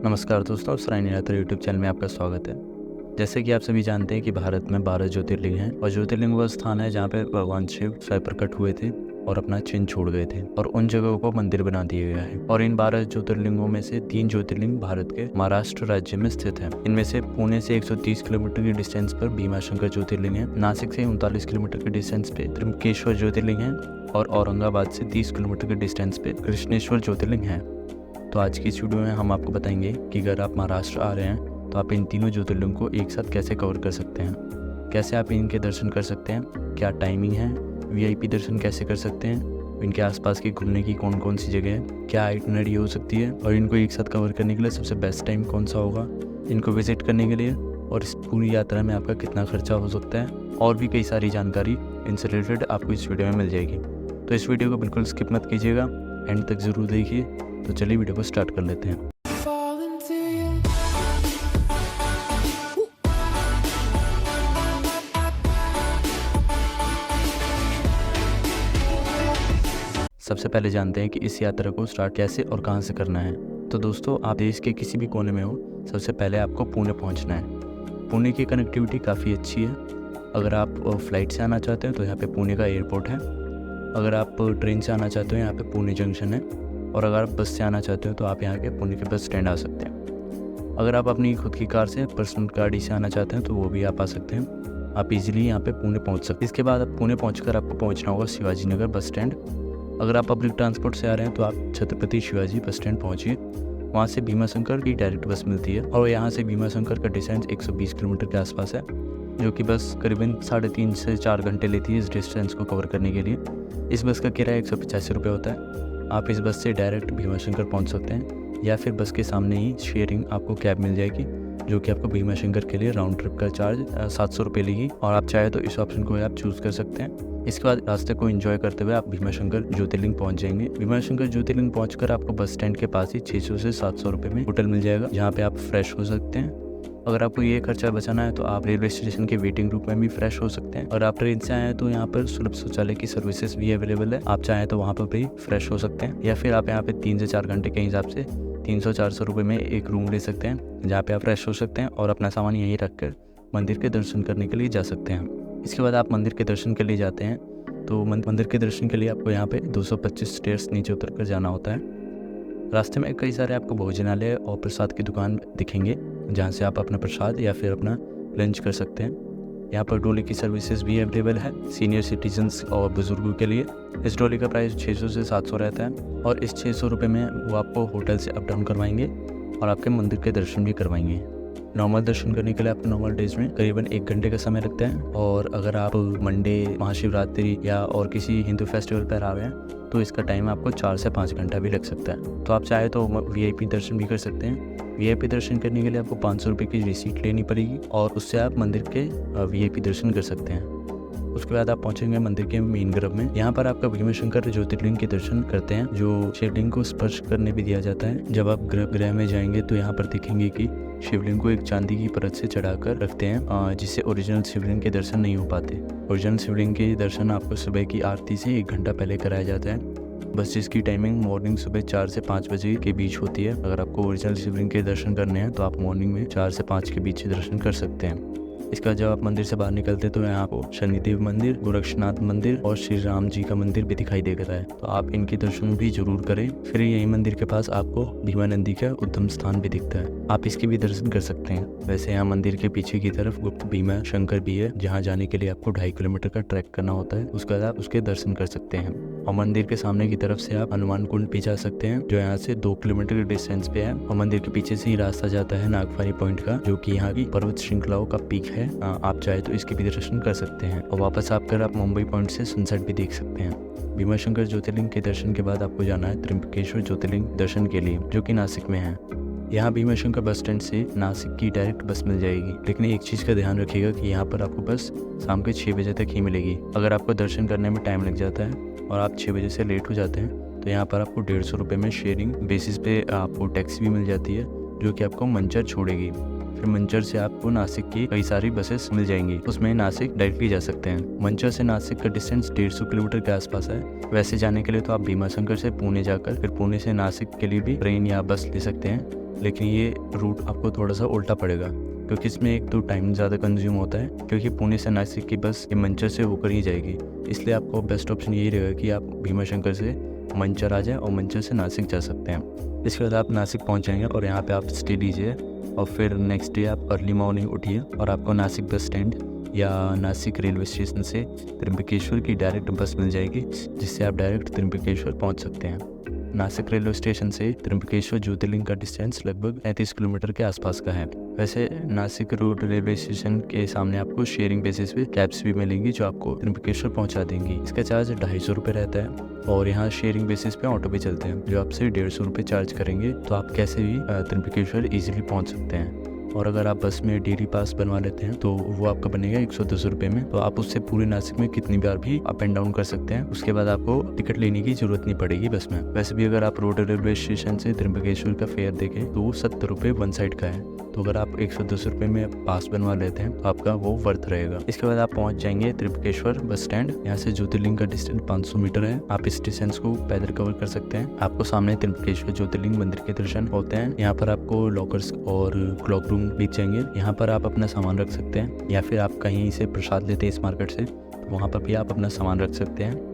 नमस्कार दोस्तों, श्राइन यात्रा यूट्यूब चैनल में आपका स्वागत है। जैसे कि आप सभी जानते हैं कि भारत में 12 ज्योतिर्लिंग हैं और ज्योतिर्लिंग वो स्थान है जहाँ पे भगवान शिव स्वयं प्रकट हुए थे और अपना चिन्ह छोड़ गए थे और उन जगहों को मंदिर बना दिया गया है। और इन 12 ज्योतिर्लिंगों में से 3 ज्योतिर्लिंग भारत के महाराष्ट्र राज्य में स्थित है। इनमें से पुणे से 130 किलोमीटर की डिस्टेंस पर भीमाशंकर ज्योतिर्लिंग है, नासिक से 39 किलोमीटर की डिस्टेंस पे त्र्यंबकेश्वर ज्योतिर्लिंग है और औरंगाबाद से 30 किलोमीटर के डिस्टेंस पे कृष्णेश्वर ज्योतिर्लिंग है। तो आज की इस वीडियो में हम आपको बताएंगे कि अगर आप महाराष्ट्र आ रहे हैं तो आप इन तीनों ज्योतिर्लिंग को एक साथ कैसे कवर कर सकते हैं, कैसे आप इनके दर्शन कर सकते हैं, क्या टाइमिंग है, वीआईपी दर्शन कैसे कर सकते हैं, इनके आसपास की घूमने की कौन कौन सी जगह है, क्या आइटनरी हो सकती है और इनको एक साथ कवर करने के लिए सबसे बेस्ट टाइम कौन सा होगा इनको विजिट करने के लिए, और इस पूरी यात्रा में आपका कितना खर्चा हो सकता है, और भी कई सारी जानकारी इनसे रिलेटेड आपको इस वीडियो में मिल जाएगी। तो इस वीडियो को बिल्कुल स्किप मत कीजिएगा, एंड तक ज़रूर देखिए। तो चलिए वीडियो को स्टार्ट कर लेते हैं। सबसे पहले जानते हैं कि इस यात्रा को स्टार्ट कैसे और कहां से करना है। तो दोस्तों, आप देश के किसी भी कोने में हो, सबसे पहले आपको पुणे पहुंचना है। पुणे की कनेक्टिविटी काफ़ी अच्छी है। अगर आप फ्लाइट से आना चाहते हैं तो यहाँ पे पुणे का एयरपोर्ट है। अगर आप ट्रेन से आना चाहते हो यहाँ पे पुणे जंक्शन है, और अगर आप बस से आना चाहते हो तो आप यहाँ के पुणे के बस स्टैंड आ सकते हैं। अगर आप अपनी खुद की कार से, पर्सनल गाड़ी से आना चाहते हैं तो वो भी आप आ सकते हैं। आप इजीली यहाँ पे पुणे पहुँच सकते हैं। इसके बाद आप पुणे पहुँचकर आपको पहुँचना होगा शिवाजी नगर बस स्टैंड। अगर आप पब्लिक ट्रांसपोर्ट से आ रहे हैं तो आप छत्रपति शिवाजी बस स्टैंड पहुँचिए। वहाँ से भीमाशंकर की डायरेक्ट बस मिलती है और यहाँ से भीमाशंकर का डिस्टेंस 120 किलोमीटर के आसपास है, जो कि बस करीबन 3.5 से 4 घंटे लेती है इस डिस्टेंस को कवर करने के लिए। इस बस का किराया 185 रुपये होता है। आप इस बस से डायरेक्ट भीमाशंकर पहुंच सकते हैं, या फिर बस के सामने ही शेयरिंग आपको कैब मिल जाएगी, जो कि आपको भीमाशंकर के लिए राउंड ट्रिप का चार्ज 700 रुपये लेगी, और आप चाहे तो इस ऑप्शन को आप चूज़ कर सकते हैं। इसके बाद रास्ते को एंजॉय करते हुए आप भीमाशंकर ज्योतिर्लिंग पहुंच जाएंगे। भीमाशंकर ज्योतिर्लिंग पहुंचकर आपको बस स्टैंड के पास ही 600 से 700 रुपये में होटल मिल जाएगा, जहाँ पे आप फ्रेश हो सकते हैं। अगर आपको ये खर्चा बचाना है तो आप रेलवे स्टेशन के वेटिंग रूम में भी फ्रेश हो सकते हैं। और आप ट्रेन से आए तो यहाँ पर सुलभ शौचालय की सर्विसेज भी अवेलेबल है, आप चाहें तो वहाँ पर भी फ्रेश हो सकते हैं। या फिर आप यहाँ पे 3 से 4 घंटे के हिसाब से 300-400 रुपये में एक रूम ले सकते हैं, जहाँ पे आप फ्रेश हो सकते हैं और अपना सामान यहीं रख कर मंदिर के दर्शन करने के लिए जा सकते हैं। इसके बाद आप मंदिर के दर्शन के लिए जाते हैं तो मंदिर के दर्शन के लिए आपको यहाँ पे 225 स्टेयर्स नीचे उतर कर जाना होता है। रास्ते में कई सारे आपको भोजनालय और प्रसाद की दुकान दिखेंगे, जहाँ से आप अपना प्रसाद या फिर अपना लंच कर सकते हैं। यहाँ पर डोली की सर्विसेज भी अवेलेबल है सीनियर सिटीजन्स और बुजुर्गों के लिए। इस डोली का प्राइस 600 से 700 रहता है, और इस 600 रुपये में वो आपको होटल से अप डाउन करवाएंगे और आपके मंदिर के दर्शन भी करवाएंगे। नॉर्मल दर्शन करने के लिए आपको नॉर्मल डेज में करीबन 1 घंटे का समय लगता है, और अगर आप मंडे, महाशिवरात्रि या और किसी हिंदू फेस्टिवल पर आ रहे हैं तो इसका टाइम आपको 4 से 5 घंटा भी लग सकता है। तो आप चाहे तो वीआईपी दर्शन भी कर सकते हैं। वीआईपी दर्शन करने के लिए आपको 500 रुपये की रिसीट लेनी पड़ेगी, और उससे आप मंदिर के वीआईपी दर्शन कर सकते हैं। उसके बाद आप पहुंचेंगे मंदिर के मेन गर्भ में। यहाँ पर आपका भीमाशंकर ज्योतिर्लिंग के दर्शन करते हैं, जो शिवलिंग को स्पर्श करने भी दिया जाता है। जब आप गर्भगृह में जाएंगे तो यहाँ पर दिखेंगे कि शिवलिंग को एक चांदी की परत से चढ़ाकर रखते हैं, जिससे ओरिजिनल शिवलिंग के दर्शन नहीं हो पाते। ओरिजिनल शिवलिंग के दर्शन आपको सुबह की आरती से 1 घंटा पहले कराया जाता है। बस जिसकी टाइमिंग मॉर्निंग सुबह 4 से 5 बजे के बीच होती है। अगर आपको ओरिजिनल शिवलिंग के दर्शन करने हैं तो आप मॉर्निंग में 4 से 5 के बीच दर्शन कर सकते हैं। इसका जब आप मंदिर से बाहर निकलते तो यहाँ आपको शनिदेव मंदिर, गोरक्षनाथ मंदिर और श्री राम जी का मंदिर भी दिखाई देता है, तो आप इनके दर्शन भी जरूर करें। फिर यही मंदिर के पास आपको भीमा नदी का उद्गम स्थान भी दिखता है, आप इसके भी दर्शन कर सकते हैं। वैसे यहाँ मंदिर के पीछे की तरफ गुप्त भीमा शंकर भी है, जहाँ जाने के लिए आपको 2.5 किलोमीटर का ट्रैक करना होता है। उसके बाद आप उसके दर्शन कर सकते हैं। और मंदिर के सामने की तरफ से आप हनुमान कुंड भी जा सकते हैं, जो यहाँ से 2 किलोमीटर के डिस्टेंस पे है। और मंदिर के पीछे से ही रास्ता जाता है नागफानी पॉइंट का, जो कि यहाँ की पर्वत श्रृंखलाओं का पीक है। आप चाहे तो इसके भी दर्शन कर सकते हैं, और वापस आकर आप मुंबई पॉइंट से सनसेट भी देख सकते हैं। भीमाशंकर ज्योतिर्लिंग के दर्शन के बाद आपको जाना है त्र्यंबकेश्वर ज्योतिर्लिंग दर्शन के लिए, जो कि नासिक में है। यहाँ भीमाशंकर बस स्टैंड से नासिक की डायरेक्ट बस मिल जाएगी, लेकिन एक चीज़ का ध्यान रखिएगा कि यहाँ पर आपको बस शाम के 6 बजे तक ही मिलेगी। अगर आपको दर्शन करने में टाइम लग जाता है और आप 6 बजे से लेट हो जाते हैं तो यहाँ पर आपको 150 रुपये में शेयरिंग बेसिस पे आपको टैक्सी भी मिल जाती है, जो कि आपको मंचर छोड़ेगी। फिर मंचर से आपको नासिक की कई सारी बसेस मिल जाएंगी, उसमें नासिक डायरेक्टली जा सकते हैं। मंचर से नासिक का डिस्टेंस 150 किलोमीटर के आसपास है। वैसे जाने के लिए तो आप भीमाशंकर से पुणे जाकर फिर पुणे से नासिक के लिए भी ट्रेन या बस ले सकते हैं। लेकिन ये रूट आपको थोड़ा सा उल्टा पड़ेगा, क्योंकि इसमें एक तो टाइम ज़्यादा कंज्यूम होता है, क्योंकि पुणे से नासिक की बस ये मंचर से होकर ही जाएगी। इसलिए आपको बेस्ट ऑप्शन यही रहेगा कि आप भीमाशंकर से मंचर आ जाएँ और मंचर से नासिक जा सकते हैं। इसके बाद आप नासिक पहुंच जाएंगे और यहाँ पे आप स्टे लीजिए और फिर नेक्स्ट डे आप अर्ली मॉर्निंग उठिए और आपको नासिक बस स्टैंड या नासिक रेलवे स्टेशन से त्र्यंबकेश्वर की डायरेक्ट बस मिल जाएगी, जिससे आप डायरेक्ट त्र्यंबकेश्वर पहुंच सकते हैं। नासिक रेलवे स्टेशन से त्र्यंबकेश्वर ज्योतिर्लिंग का डिस्टेंस लगभग 35 किलोमीटर के आसपास का है। वैसे नासिक रोड रेलवे स्टेशन के सामने आपको शेयरिंग बेसिस पे कैब्स भी मिलेंगी जो आपको त्र्यंबकेश्वर पहुंचा देंगी। इसका चार्ज 250 रुपये रहता है और यहाँ शेयरिंग बेसिस पे ऑटो भी चलते हैं जो आपसे 150 रुपये चार्ज करेंगे, तो आप कैसे भी त्र्यंबकेश्वर ईजिली पहुँच सकते हैं। और अगर आप बस में डेली पास बनवा लेते हैं तो वो आपका बनेगा 110 रुपये में, तो आप उससे पूरे नासिक में कितनी बार भी अप एंड डाउन कर सकते हैं। उसके बाद आपको टिकट लेने की जरूरत नहीं पड़ेगी बस में। वैसे भी अगर आप रोड रेलवे स्टेशन से त्र्यंबकेश्वर का फेयर देखें तो वो 70 रुपये वन साइड का है, तो अगर आप 110 रुपये में पास बनवा लेते हैं तो आपका वो वर्थ रहेगा। इसके बाद आप पहुंच जाएंगे त्र्यंबकेश्वर बस स्टैंड। यहाँ से ज्योतिर्लिंग का डिस्टेंस 500 मीटर है। आप इस डिस्टेंस को पैदल कवर कर सकते हैं। आपको सामने त्र्यंबकेश्वर ज्योतिर्लिंग मंदिर के दर्शन होते हैं। यहाँ पर आपको लॉकर्स और क्लॉक रूम दिख जाएंगे, यहाँ पर आप अपना सामान रख सकते हैं, या फिर आप कहीं से प्रसाद लेते हैं इस मार्केट से, तो वहाँ पर भी आप अपना सामान रख सकते हैं।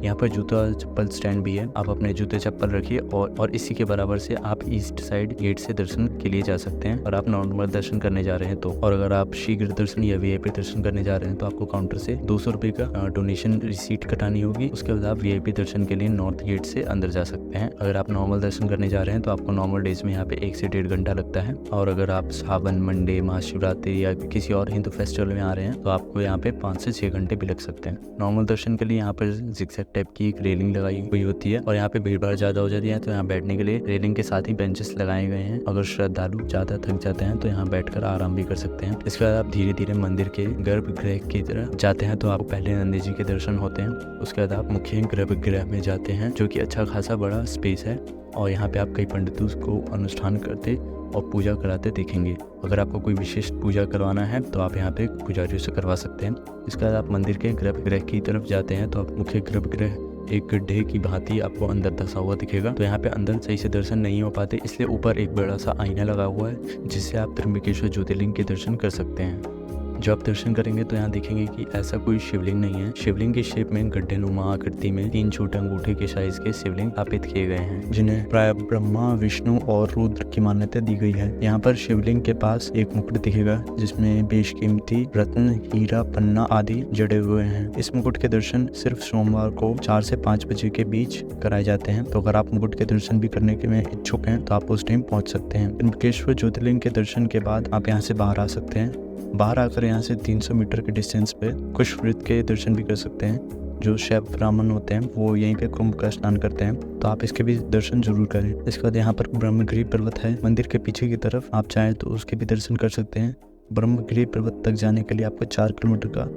यहाँ पर जूता चप्पल स्टैंड भी है, आप अपने जूते चप्पल रखिए और इसी के बराबर से आप ईस्ट साइड गेट से दर्शन के लिए जा सकते हैं। और आप नॉर्मल दर्शन करने जा रहे हैं तो, और अगर आप शीघ्र दर्शन या वीआईपी दर्शन करने जा रहे हैं तो आपको काउंटर से 200 रुपये का डोनेशन रिसीट कटानी होगी। उसके बाद आप वीआईपी दर्शन के लिए नॉर्थ गेट से अंदर जा सकते हैं। अगर आप नॉर्मल दर्शन करने जा रहे हैं तो आपको नॉर्मल डेज में यहाँ पे 1 से 1.5 घंटा लगता है। और अगर आप सावन, मंडे, महाशिवरात्रि या किसी और हिंदू फेस्टिवल में आ रहे हैं तो आपको यहाँ पे 5 से 6 घंटे भी लग सकते हैं। नॉर्मल दर्शन के लिए यहाँ पर जिगजैग टाइप की एक रेलिंग लगाई हुई होती है और यहाँ पे भीड़ भाड़ ज्यादा हो जाती है, तो यहाँ बैठने के लिए रेलिंग के साथ ही बेंचेस लगाए गए हैं। अगर श्रद्धालु ज्यादा थक जाते हैं तो यहाँ बैठकर आराम भी कर सकते हैं। इसके बाद आप धीरे धीरे मंदिर के गर्भगृह की तरफ जाते हैं, तो आपको पहले नंदी जी के दर्शन होते हैं। उसके बाद आप मुख्य गर्भगृह में जाते हैं जो कि अच्छा खासा बड़ा स्पेस है, और यहाँ पे आप कई पंडितों को अनुष्ठान करते और पूजा कराते देखेंगे। अगर आपको कोई विशेष पूजा करवाना है तो आप यहाँ पे पुजारियों से करवा सकते हैं। इसके बाद आप मंदिर के गर्भगृह की तरफ जाते हैं, तो आप मुख्य गर्भगृह एक गड्ढे की भांति आपको अंदर धंसा हुआ दिखेगा, तो यहाँ पे अंदर सही से दर्शन नहीं हो पाते, इसलिए ऊपर एक बड़ा सा आईना लगा हुआ है जिससे आप त्र्यंबकेश्वर ज्योतिर्लिंग के दर्शन कर सकते हैं। जब आप दर्शन करेंगे तो यहाँ देखेंगे कि ऐसा कोई शिवलिंग नहीं है। शिवलिंग की शेप में गड्ढे नुमा आकृति में 3 छोटे अंगूठे के साइज के शिवलिंग स्थापित किए गए हैं, जिन्हें प्राय ब्रह्मा, विष्णु और रुद्र की मान्यता दी गई है। यहाँ पर शिवलिंग के पास एक मुकुट दिखेगा जिसमें बेशकीमती रत्न, हीरा, पन्ना आदि जड़े हुए हैं। इस मुकुट के दर्शन सिर्फ सोमवार को 4 से 5 बजे के बीच कराए जाते हैं, तो अगर आप मुकुट के दर्शन भी करने के में इच्छुक हैं तो आप उस टाइम पहुंच सकते हैं। त्र्यंबकेश्वर ज्योतिर्लिंग के दर्शन के बाद आप यहाँ से बाहर आ सकते हैं। बाहर आकर यहाँ से 300 मीटर के डिस्टेंस पे कुश वृत्त के दर्शन भी कर सकते हैं। जो शैव ब्राह्मण होते हैं वो यहीं पे कुंभ का स्नान करते हैं, तो आप इसके भी दर्शन जरूर करें। इसके बाद यहाँ पर ब्रह्मगिरी पर्वत है मंदिर के पीछे की तरफ, आप चाहें तो उसके भी दर्शन कर सकते हैं। ब्रह्मगिरी पर्वत तक जाने के लिए आपको 4 किलोमीटर का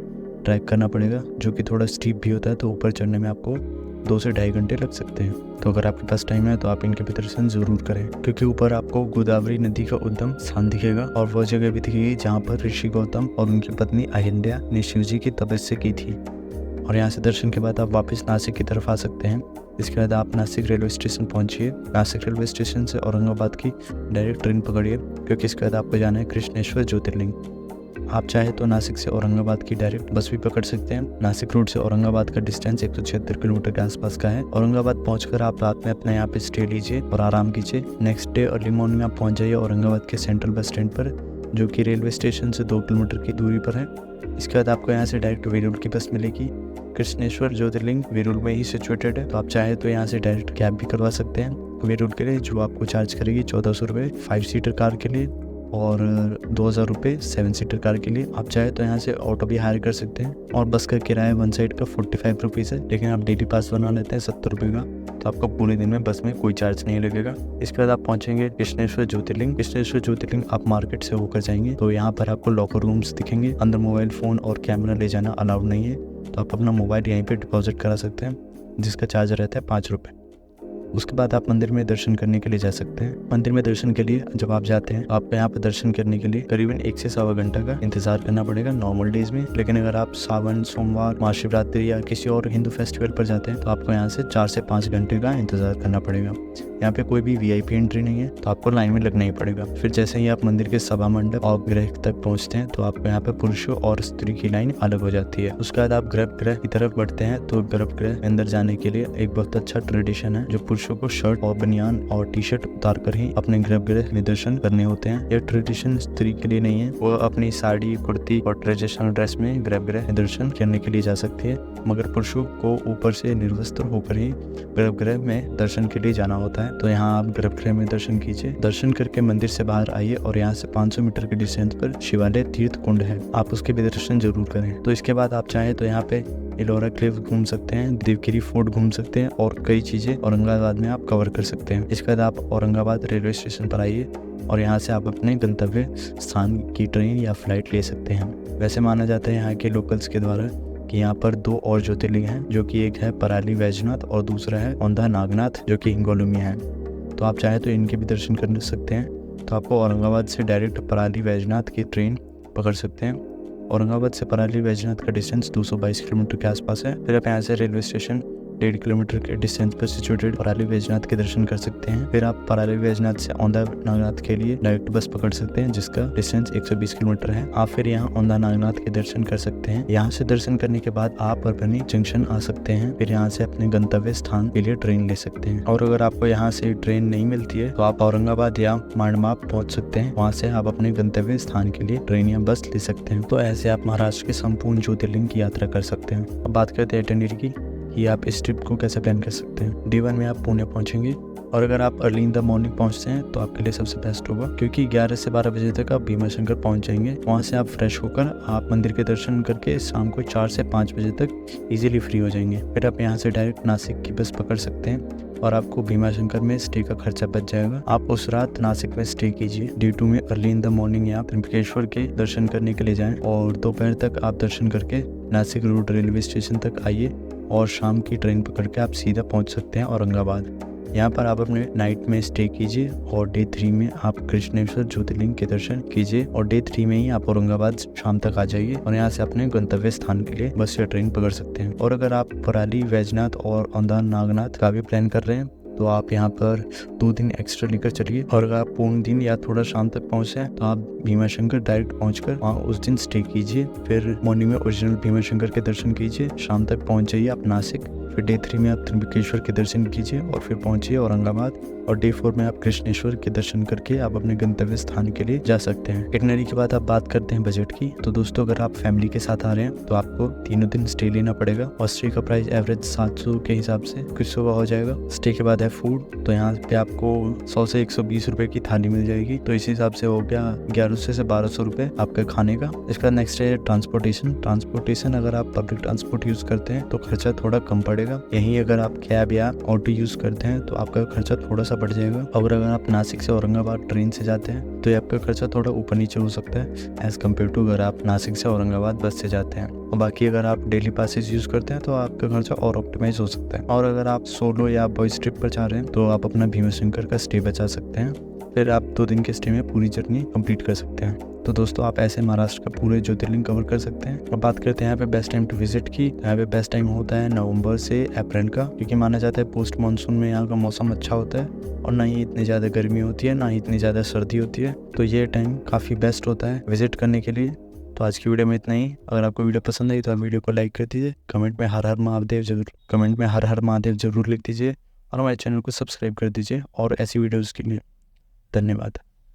ट्रैक करना पड़ेगा, जो कि थोड़ा स्टीप भी होता है, तो ऊपर चढ़ने में आपको 2 से 2.5 घंटे लग सकते हैं। तो अगर आपके पास टाइम है तो आप इनके भी दर्शन जरूर करें, क्योंकि ऊपर आपको गोदावरी नदी का उद्गम स्थान दिखेगा और वह जगह भी दिखेगी जहाँ पर ऋषि गौतम और उनकी पत्नी अहिल्या ने शिव जी की तपस्या की थी। और यहाँ से दर्शन के बाद आप वापस नासिक की तरफ आ सकते हैं। इसके बाद आप नासिक रेलवे स्टेशन पहुंचिए। नासिक रेलवे स्टेशन से औरंगाबाद की डायरेक्ट ट्रेन पकड़िए, क्योंकि इसके बाद आपको जाना है कृष्णेश्वर ज्योतिर्लिंग। आप चाहे तो नासिक से औरंगाबाद की डायरेक्ट बस भी पकड़ सकते हैं। नासिक रोड से औरंगाबाद का डिस्टेंस 176 किलोमीटर के आसपास का है। औरंगाबाद पहुंचकर आप रात में अपने यहाँ पे स्टे लीजिए और आराम कीजिए। नेक्स्ट डे अर्ली मॉर्निंग आप पहुंच जाइए औरंगाबाद के सेंट्रल बस स्टैंड पर, जो कि रेलवे स्टेशन से 2 किलोमीटर की दूरी पर है। इसके बाद आपको यहाँ से डायरेक्ट वेरूल की बस मिलेगी। कृष्णेश्वर ज्योतिर्लिंग वेरूल में ही सिचुएटेड है, तो आप चाहे तो यहाँ से डायरेक्ट कैब भी करवा सकते हैं वेरूल के लिए, जो आपको चार्ज करेगी 1400 रुपये 5 सीटर कार के लिए और 2000 रुपये 7 सीटर कार के लिए। आप चाहे तो यहाँ से ऑटो भी हायर कर सकते हैं, और बस का किराया वन साइड का 45 रुपीज़ है, लेकिन आप डेली पास बना लेते हैं 70 रुपये का, तो आपको पूरे दिन में बस में कोई चार्ज नहीं लगेगा। इसके बाद आप पहुंचेंगे कृष्णेश्वर ज्योतिर्लिंग। कृष्णेश्वर ज्योतिर्लिंग आप मार्केट से होकर जाएंगे, तो यहाँ पर आपको लॉकर रूम्स दिखेंगे। अंदर मोबाइल फ़ोन और कैमरा ले जाना अलाउड नहीं है, तो आप अपना मोबाइल यहीं पे डिपॉजिट करा सकते हैं, जिसका चार्ज रहता है 5 रुपये। उसके बाद आप मंदिर में दर्शन करने के लिए जा सकते हैं। मंदिर में दर्शन के लिए जब आप जाते हैं तो आपको यहाँ पर दर्शन करने के लिए करीबन 1 से 1.25 घंटा का इंतजार करना पड़ेगा नॉर्मल डेज में। लेकिन अगर आप सावन, सोमवार, महाशिवरात्रि या किसी और हिंदू फेस्टिवल पर जाते हैं तो आपको यहाँ से 4 से 5 घंटे का इंतजार करना पड़ेगा। यहाँ पे कोई भी VIP एंट्री नहीं है, तो आपको लाइन में लगना ही पड़ेगा। फिर जैसे ही आप मंदिर के सभा मंडप और गृह तक पहुँचते हैं तो आपको यहाँ पे पुरुषों और स्त्री की लाइन अलग हो जाती है। उसके बाद आप गर्भगृह की तरफ बढ़ते हैं तो गर्भगृह में अंदर जाने के लिए एक बहुत अच्छा ट्रेडिशन है, जो पुरुषों को शर्ट और बनियान और टी-शर्ट उतार कर ही अपने गर्भगृह में दर्शन करने होते हैं। यह ट्रेडिशन स्त्री के लिए नहीं है, वो अपनी साड़ी, कुर्ती और ट्रेडिशनल ड्रेस में गर्भगृह में दर्शन करने के लिए जा सकती है, मगर पुरुषों को ऊपर से निर्वस्त्र होकर ही गर्भगृह में दर्शन के लिए जाना होता है। तो यहाँ आप गर्भगृह में दर्शन कीजिए। दर्शन करके मंदिर से बाहर आइए और यहाँ से 500 मीटर के डिस्टेंस पर शिवालय तीर्थ कुंड है, आप उसके भी दर्शन जरूर करें। तो इसके बाद आप चाहें तो यहाँ पे एलोरा क्लिफ घूम सकते हैं, देवगिरी फोर्ट घूम सकते हैं और कई चीजें औरंगाबाद में आप कवर कर सकते हैं। इसके बाद आप औरंगाबाद रेलवे स्टेशन पर आइए और यहाँ से आप अपने गंतव्य स्थान की ट्रेन या फ्लाइट ले सकते हैं। वैसे माना जाता है यहाँ के लोकल्स के द्वारा कि यहाँ पर 2 और ज्योतिर्लिंग हैं, जो कि एक है पराली वैजनाथ और दूसरा है औंधा नागनाथ, जो कि हिंगोली में है। तो आप चाहे तो इनके भी दर्शन कर सकते हैं। तो आपको औरंगाबाद से डायरेक्ट पराली वैजनाथ की ट्रेन पकड़ सकते हैं। औरंगाबाद से पराली वैजनाथ का डिस्टेंस 222 किलोमीटर के आसपास है। फिर आप यहाँ से रेलवे स्टेशन 1.5 किलोमीटर के डिस्टेंस पर सिचुएटेड पराली वैजनाथ के दर्शन कर सकते हैं। फिर आप पराली वैजनाथ से औंधा नागनाथ के लिए डायरेक्ट बस पकड़ सकते हैं, जिसका डिस्टेंस 120 किलोमीटर है। आप फिर यहाँ औंधा नागनाथ के दर्शन कर सकते हैं। यहाँ से दर्शन करने के बाद आप परभनी जंक्शन आ सकते हैं। फिर यहाँ से अपने गंतव्य स्थान के लिए ट्रेन ले सकते हैं। और अगर आपको यहाँ से ट्रेन नहीं मिलती है तो आप औरंगाबाद या मांडमाप पहुँच सकते हैं। वहाँ से आप अपने गंतव्य स्थान के लिए ट्रेन या बस ले सकते हैं। तो ऐसे आप महाराष्ट्र के संपूर्ण ज्योतिर्लिंग की यात्रा कर सकते हैं। अब बात करते हैं आइटिनरी की, कि आप इस ट्रिप को कैसे प्लान कर सकते हैं। Day 1 में आप पुणे पहुंचेंगे और अगर आप अर्ली इन द मॉर्निंग पहुंचते हैं तो आपके लिए सबसे बेस्ट होगा, क्योंकि 11 से 12 बजे तक आप भीमा शंकर पहुंच जाएंगे। वहां से आप फ्रेश होकर आप मंदिर के दर्शन करके शाम को 4 से 5 बजे तक इजीली फ्री हो जाएंगे। फिर आप यहां से डायरेक्ट नासिक की बस पकड़ सकते हैं और आपको भीमा शंकर में स्टे का खर्चा बच जाएगा। आप उस रात नासिक में स्टे कीजिए। Day 2 में अर्ली इन द मॉर्निंग आप त्र्यंबकेश्वर के दर्शन करने के लिए जाएं और दोपहर तक आप दर्शन करके नासिक रोड रेलवे स्टेशन तक आइए और शाम की ट्रेन पकड़ के आप सीधा पहुंच सकते हैं औरंगाबाद। यहाँ पर आप अपने नाइट में स्टे कीजिए और Day 3 में आप कृष्णेश्वर ज्योतिर्लिंग के दर्शन कीजिए और Day 3 में ही आप औरंगाबाद शाम तक आ जाइए और यहाँ से अपने गंतव्य स्थान के लिए बस या ट्रेन पकड़ सकते हैं। और अगर आप पराली वैजनाथ और औंधा नागनाथ का भी प्लान कर रहे हैं तो आप यहाँ पर 2 दिन एक्स्ट्रा लेकर चलिए। और अगर आप पूर्ण दिन या थोड़ा शाम तक पहुँचे तो आप भीमा शंकर डायरेक्ट पहुँचकर वहाँ उस दिन स्टे कीजिए। फिर मॉर्निंग में ओरिजिनल भीमा शंकर के दर्शन कीजिए, शाम तक पहुँच जाइए आप नासिक। फिर Day 3 में आप त्र्यंबकेश्वर के दर्शन कीजिए और फिर पहुंचिए औरंगाबाद। और Day 4 में आप कृष्णेश्वर के दर्शन करके आप अपने गंतव्य स्थान के लिए जा सकते हैं। इटिनरी के बाद आप बात करते हैं बजट की। तो दोस्तों अगर आप फैमिली के साथ आ रहे हैं तो आपको 3 दिन स्टे लेना पड़ेगा और स्टे का प्राइस एवरेज 700 के हिसाब से कुछ का हो जाएगा। स्टे के बाद है फूड, तो यहाँ पे आपको 100 से 120 रुपए की थाली मिल जाएगी, तो इस हिसाब से हो गया 1100 से 1200 रुपए आपके खाने का। इसका नेक्स्ट है ट्रांसपोर्टेशन। अगर आप पब्लिक ट्रांसपोर्ट यूज करते हैं तो खर्चा थोड़ा कम पड़ेगा। यहीं अगर आप कैब या ऑटो यूज करते हैं तो आपका खर्चा थोड़ा सा बढ़ जाएगा। और अगर आप नासिक से औरंगाबाद ट्रेन से जाते हैं तो आपका खर्चा थोड़ा ऊपर नीचे हो सकता है एज कम्पेयर टू अगर आप नासिक से औरंगाबाद बस से जाते हैं। और बाकी अगर आप डेली पासेस यूज करते हैं तो आपका खर्चा और ऑप्टिमाइज हो सकता है। और अगर आप सोलो या बॉयज ट्रिप पर जा रहे हैं तो आप अपना भीमा शंकर का स्टे बचा सकते हैं। फिर आप 2 दिन के स्टे में पूरी जर्नी कंप्लीट कर सकते हैं। तो दोस्तों आप ऐसे महाराष्ट्र का पूरे ज्योतिर्लिंग कवर कर सकते हैं। अब बात करते हैं यहाँ पे बेस्ट टाइम टू विजिट की। यहाँ पे बेस्ट टाइम होता है नवंबर से अप्रैल का, क्योंकि माना जाता है पोस्ट मानसून में यहाँ का मौसम अच्छा होता है और ना ही इतनी ज़्यादा गर्मी होती है ना ही इतनी ज़्यादा सर्दी होती है। तो ये टाइम काफ़ी बेस्ट होता है विजिट करने के लिए। तो आज की वीडियो में इतना ही। अगर आपको वीडियो पसंद आई तो आप वीडियो को लाइक कर दीजिए, कमेंट में हर हर महादेव जरूर लिख दीजिए और हमारे चैनल को सब्सक्राइब कर दीजिए और ऐसी वीडियोज़ के लिए धन्यवाद।